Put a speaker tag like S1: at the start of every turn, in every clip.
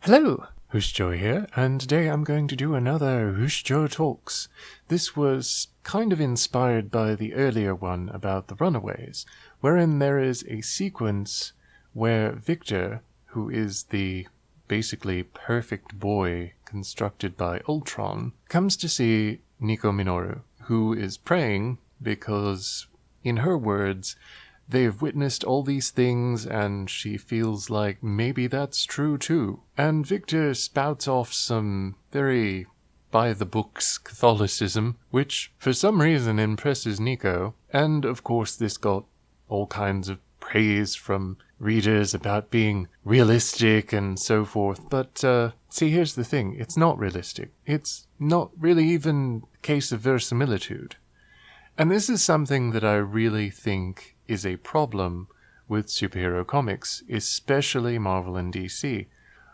S1: Hello, Hushi here, and today I'm going to do another Hushi Talks. This was kind of inspired by the earlier one about the Runaways, wherein there is a sequence where Victor, who is the basically perfect boy constructed by Ultron, comes to see Nico Minoru, who is praying because, in her words, they've witnessed all these things and she feels like maybe that's true too. And Victor spouts off some very by-the-books Catholicism, which for some reason impresses Nico. And of course this got all kinds of praise from readers about being realistic and so forth. But see, here's the thing. It's not realistic. It's not really even a case of verisimilitude. And this is something that I really think is a problem with superhero comics, especially Marvel and DC.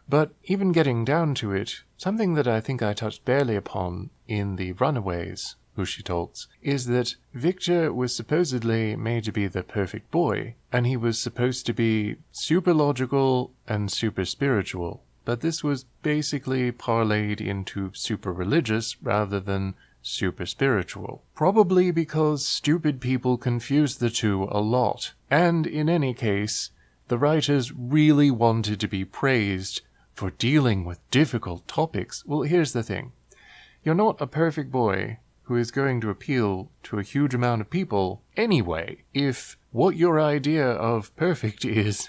S1: But even getting down to it, something that I think I touched barely upon in the Runaways, Hushi Talks, is that Victor was supposedly made to be the perfect boy, and he was supposed to be super logical and super spiritual. But this was basically parlayed into super religious rather than super spiritual. Probably because stupid people confuse the two a lot. And in any case, the writers really wanted to be praised for dealing with difficult topics. Well, here's the thing. You're not a perfect boy who is going to appeal to a huge amount of people anyway, if what your idea of perfect is,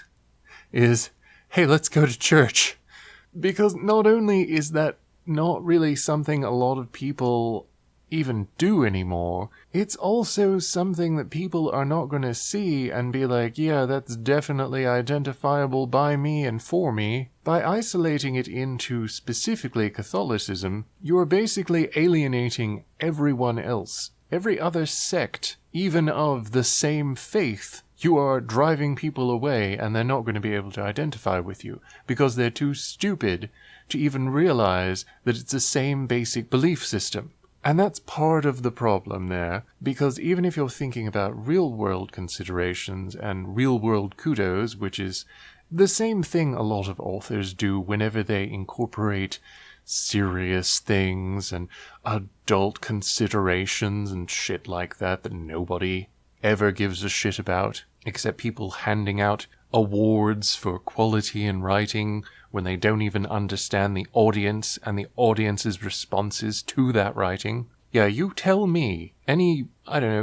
S1: hey, let's go to church. Because not only is that not really something a lot of people even do anymore, it's also something that people are not going to see and be like, yeah, that's definitely identifiable by me and for me. By isolating it into specifically Catholicism, you are basically alienating everyone else. Every other sect, even of the same faith, you are driving people away and they're not going to be able to identify with you because they're too stupid to even realize that it's the same basic belief system. And that's part of the problem there, because even if you're thinking about real-world considerations and real-world kudos, which is the same thing a lot of authors do whenever they incorporate serious things and adult considerations and shit like that nobody ever gives a shit about, except people handing out awards for quality in writing when they don't even understand the audience and the audience's responses to that writing. Yeah, you tell me, any,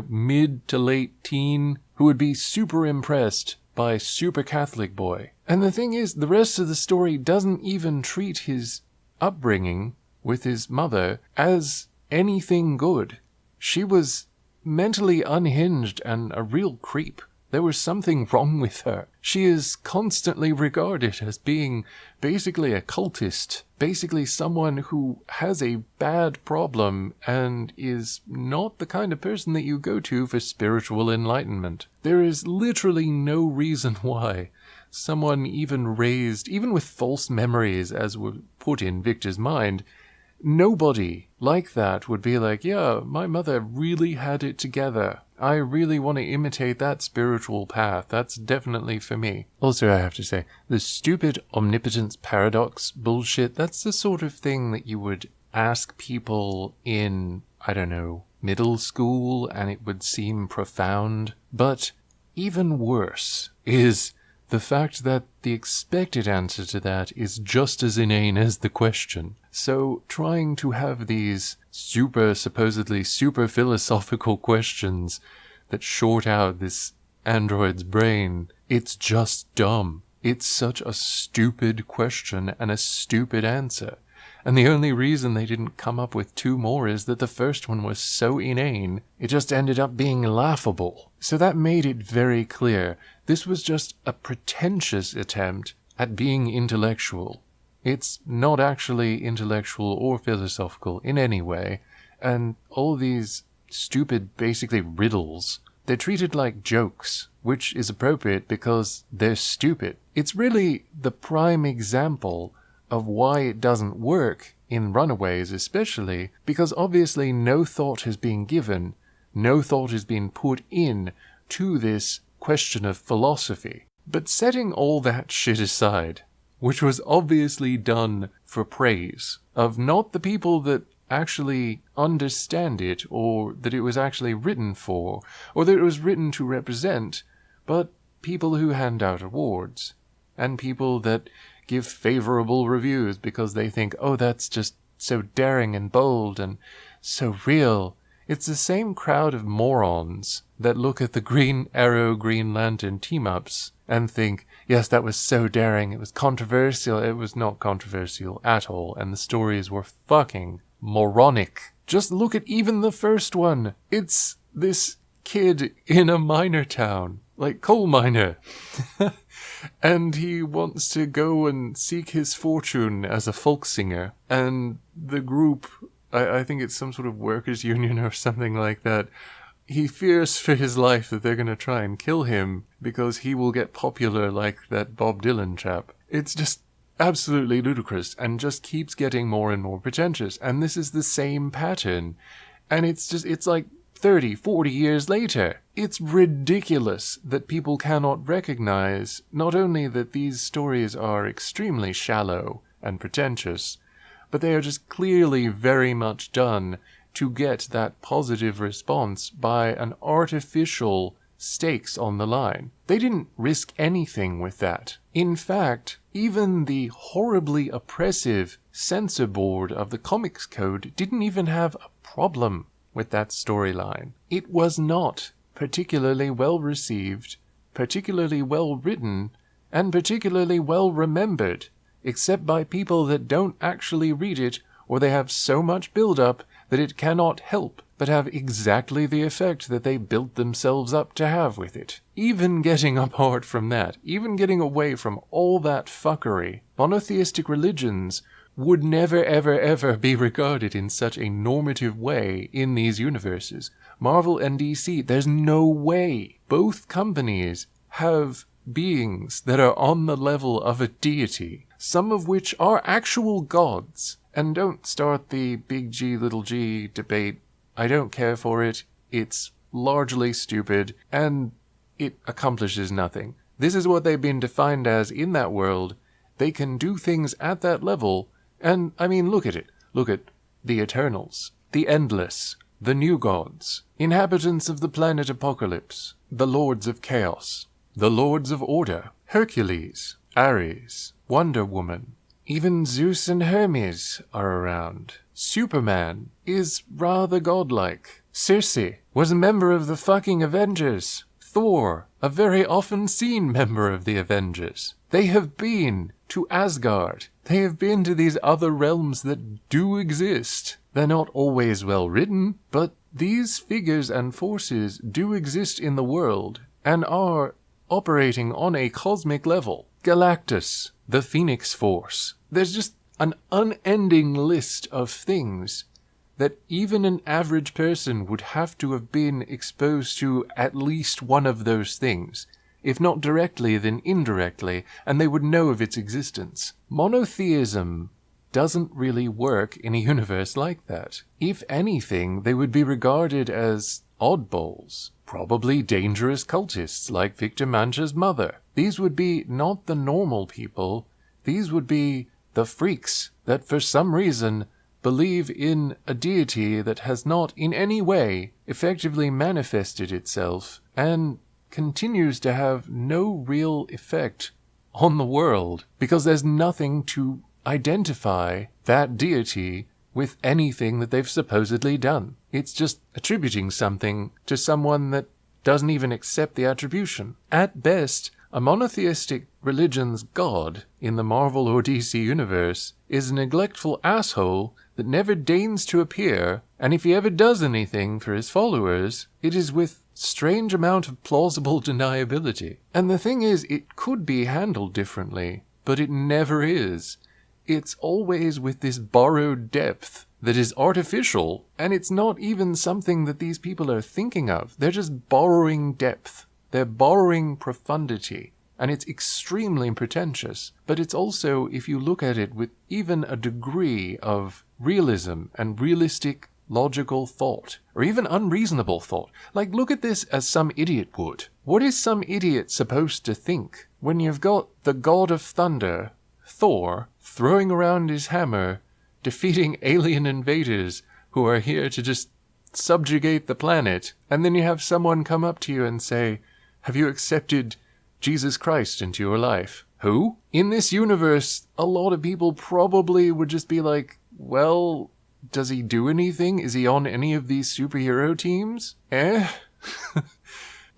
S1: mid to late teen who would be super impressed by Super Catholic Boy. And the thing is, the rest of the story doesn't even treat his upbringing with his mother as anything good. She was mentally unhinged and a real creep. There was something wrong with her. She is constantly regarded as being basically a cultist, basically someone who has a bad problem and is not the kind of person that you go to for spiritual enlightenment. There is literally no reason why someone even raised, even with false memories as were put in Victor's mind, nobody like that would be like, yeah, my mother really had it together. I really want to imitate that spiritual path. That's definitely for me. Also, I have to say, the stupid omnipotence paradox bullshit, that's the sort of thing that you would ask people in, middle school, and it would seem profound. But even worse is the fact that the expected answer to that is just as inane as the question. So trying to have these supposedly super philosophical questions that short out this android's brain, it's just dumb. It's such a stupid question and a stupid answer. And the only reason they didn't come up with two more is that the first one was so inane, it just ended up being laughable. So that made it very clear. This was just a pretentious attempt at being intellectual. It's not actually intellectual or philosophical in any way, and all these stupid, basically riddles, they're treated like jokes, which is appropriate because they're stupid. It's really the prime example of why it doesn't work in Runaways especially, because obviously no thought has been given, no thought has been put in to this question of philosophy. But setting all that shit aside, which was obviously done for praise of not the people that actually understand it, or that it was actually written for, or that it was written to represent, but people who hand out awards, and people that give favorable reviews because they think, oh, that's just so daring and bold and so real. It's the same crowd of morons that look at the Green Arrow, Green Lantern team-ups and think, yes, that was so daring, it was controversial. It was not controversial at all, and the stories were fucking moronic. Just look at even the first one. It's this kid in a miner town, like coal miner. And he wants to go and seek his fortune as a folk singer. And the group, I think it's some sort of workers' union or something like that, he fears for his life that they're going to try and kill him because he will get popular like that Bob Dylan chap. It's just absolutely ludicrous and just keeps getting more and more pretentious. And this is the same pattern. And it's like 30, 40 years later. It's ridiculous that people cannot recognize not only that these stories are extremely shallow and pretentious, but they are just clearly very much done to get that positive response by an artificial stakes on the line. They didn't risk anything with that. In fact, even the horribly oppressive censor board of the Comics Code didn't even have a problem with that storyline. It was not particularly well received, particularly well written, and particularly well remembered, except by people that don't actually read it, or they have so much build-up that it cannot help but have exactly the effect that they built themselves up to have with it. Even getting apart from that, even getting away from all that fuckery, monotheistic religions would never ever ever be regarded in such a normative way in these universes. Marvel and DC, there's no way. Both companies have beings that are on the level of a deity, some of which are actual gods. And don't start the big G little g debate. I don't care for it. It's largely stupid, and it accomplishes nothing. This is what they've been defined as in that world. They can do things at that level, and, I mean, look at it. Look at the Eternals, the Endless, the New Gods, inhabitants of the planet Apocalypse, the Lords of Chaos, the Lords of Order, Hercules, Ares, Wonder Woman. Even Zeus and Hermes are around. Superman is rather godlike. Circe was a member of the fucking Avengers. Thor, a very often seen member of the Avengers. They have been to Asgard. They have been to these other realms that do exist. They're not always well written, but these figures and forces do exist in the world and are operating on a cosmic level. Galactus, the Phoenix Force. There's just an unending list of things that even an average person would have to have been exposed to at least one of those things. If not directly, then indirectly, and they would know of its existence. Monotheism doesn't really work in a universe like that. If anything, they would be regarded as oddballs. Probably dangerous cultists like Victor Mancha's mother. These would be not the normal people. These would be the freaks that for some reason believe in a deity that has not in any way effectively manifested itself and continues to have no real effect on the world because there's nothing to identify that deity with anything that they've supposedly done. It's just attributing something to someone that doesn't even accept the attribution. At best, a monotheistic religion's god in the Marvel or DC universe is a neglectful asshole that never deigns to appear, and if he ever does anything for his followers, it is with strange amount of plausible deniability. And the thing is, it could be handled differently, but it never is. It's always with this borrowed depth that is artificial, and it's not even something that these people are thinking of. They're just borrowing depth. They're borrowing profundity, and it's extremely pretentious. But it's also, if you look at it with even a degree of realism and realistic logical thought, or even unreasonable thought. Like, look at this as some idiot would. What is some idiot supposed to think when you've got the god of thunder, Thor throwing around his hammer, defeating alien invaders who are here to just subjugate the planet. And then you have someone come up to you and say, have you accepted Jesus Christ into your life? Who? In this universe, a lot of people probably would just be like, well, does he do anything? Is he on any of these superhero teams? And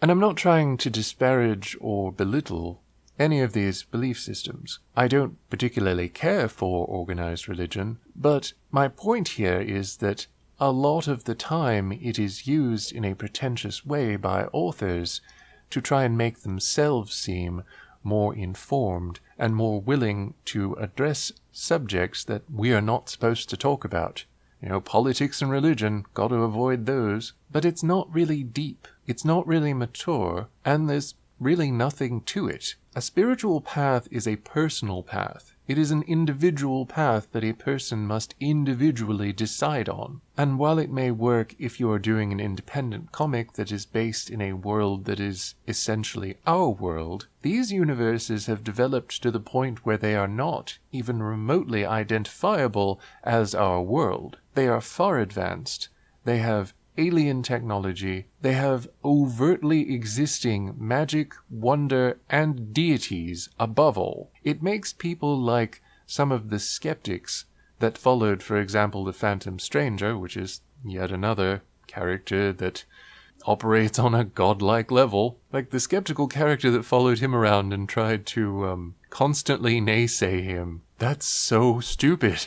S1: I'm not trying to disparage or belittle any of these belief systems. I don't particularly care for organized religion, but my point here is that a lot of the time it is used in a pretentious way by authors to try and make themselves seem more informed and more willing to address subjects that we are not supposed to talk about. You know, politics and religion, got to avoid those. But it's not really deep, it's not really mature, and there's really nothing to it. A spiritual path is a personal path. It is an individual path that a person must individually decide on. And while it may work if you are doing an independent comic that is based in a world that is essentially our world, these universes have developed to the point where they are not even remotely identifiable as our world. They are far advanced. They have alien technology. They have overtly existing magic, wonder, and deities above all. It makes people like some of the skeptics that followed, for example, the Phantom Stranger, which is yet another character that operates on a godlike level. Like the skeptical character that followed him around and tried to constantly naysay him. That's so stupid.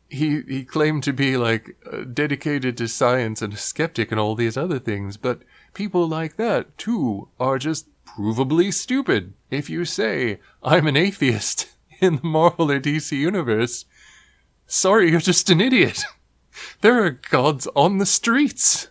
S1: He claimed to be like dedicated to science and a skeptic and all these other things, but people like that too are just provably stupid. If you say, I'm an atheist in the Marvel or DC universe, sorry, you're just an idiot. There are gods on the streets.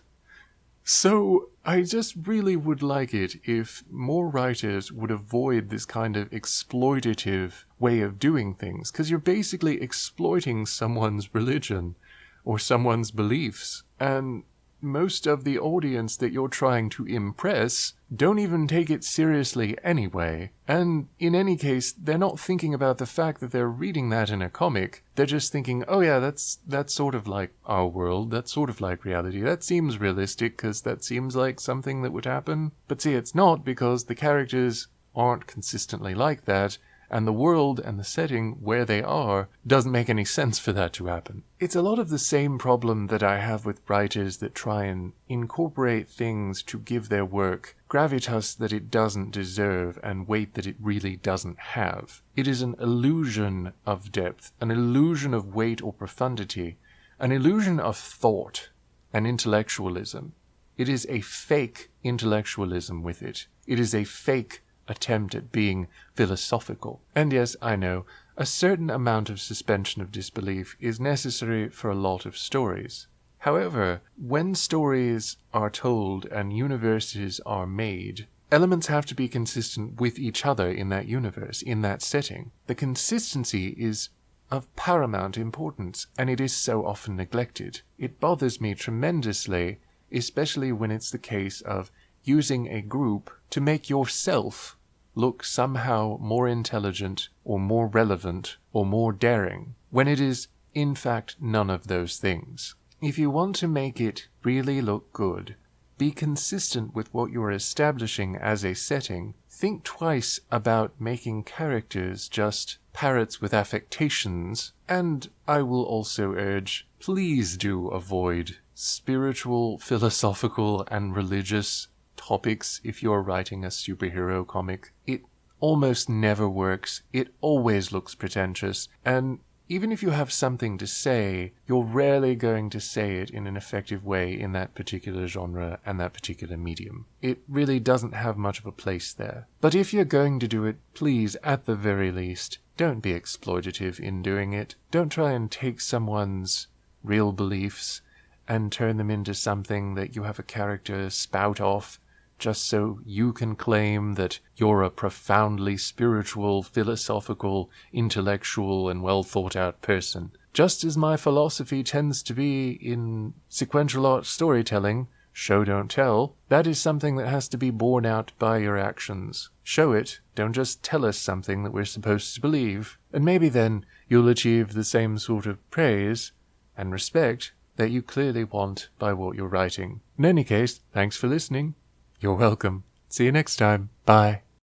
S1: So I just really would like it if more writers would avoid this kind of exploitative way of doing things, because you're basically exploiting someone's religion or someone's beliefs, and most of the audience that you're trying to impress don't even take it seriously anyway, and in any case, they're not thinking about the fact that they're reading that in a comic. They're just thinking, oh yeah, that's sort of like our world, that's sort of like reality, that seems realistic because that seems like something that would happen. But see, it's not, because the characters aren't consistently like that, and the world and the setting where they are doesn't make any sense for that to happen. It's a lot of the same problem that I have with writers that try and incorporate things to give their work gravitas that it doesn't deserve and weight that it really doesn't have. It is an illusion of depth, an illusion of weight or profundity, an illusion of thought and intellectualism. It is a fake intellectualism with it. It is a fake attempt at being philosophical. And yes, I know, a certain amount of suspension of disbelief is necessary for a lot of stories. However, when stories are told and universes are made, elements have to be consistent with each other in that universe, in that setting. The consistency is of paramount importance, and it is so often neglected. It bothers me tremendously, especially when it's the case of using a group to make yourself look somehow more intelligent or more relevant or more daring, when it is, in fact, none of those things. If you want to make it really look good, be consistent with what you are establishing as a setting. Think twice about making characters just parrots with affectations, and I will also urge, please do avoid spiritual, philosophical, and religious topics if you're writing a superhero comic. It almost never works. It always looks pretentious, and even if you have something to say, you're rarely going to say it in an effective way in that particular genre and that particular medium. It really doesn't have much of a place there. But if you're going to do it, please, at the very least, don't be exploitative in doing it. Don't try and take someone's real beliefs and turn them into something that you have a character spout off just so you can claim that you're a profoundly spiritual, philosophical, intellectual, and well-thought-out person. Just as my philosophy tends to be in sequential art storytelling, show don't tell, that is something that has to be borne out by your actions. Show it, don't just tell us something that we're supposed to believe. And maybe then you'll achieve the same sort of praise and respect that you clearly want by what you're writing. In any case, thanks for listening. You're welcome. See you next time. Bye.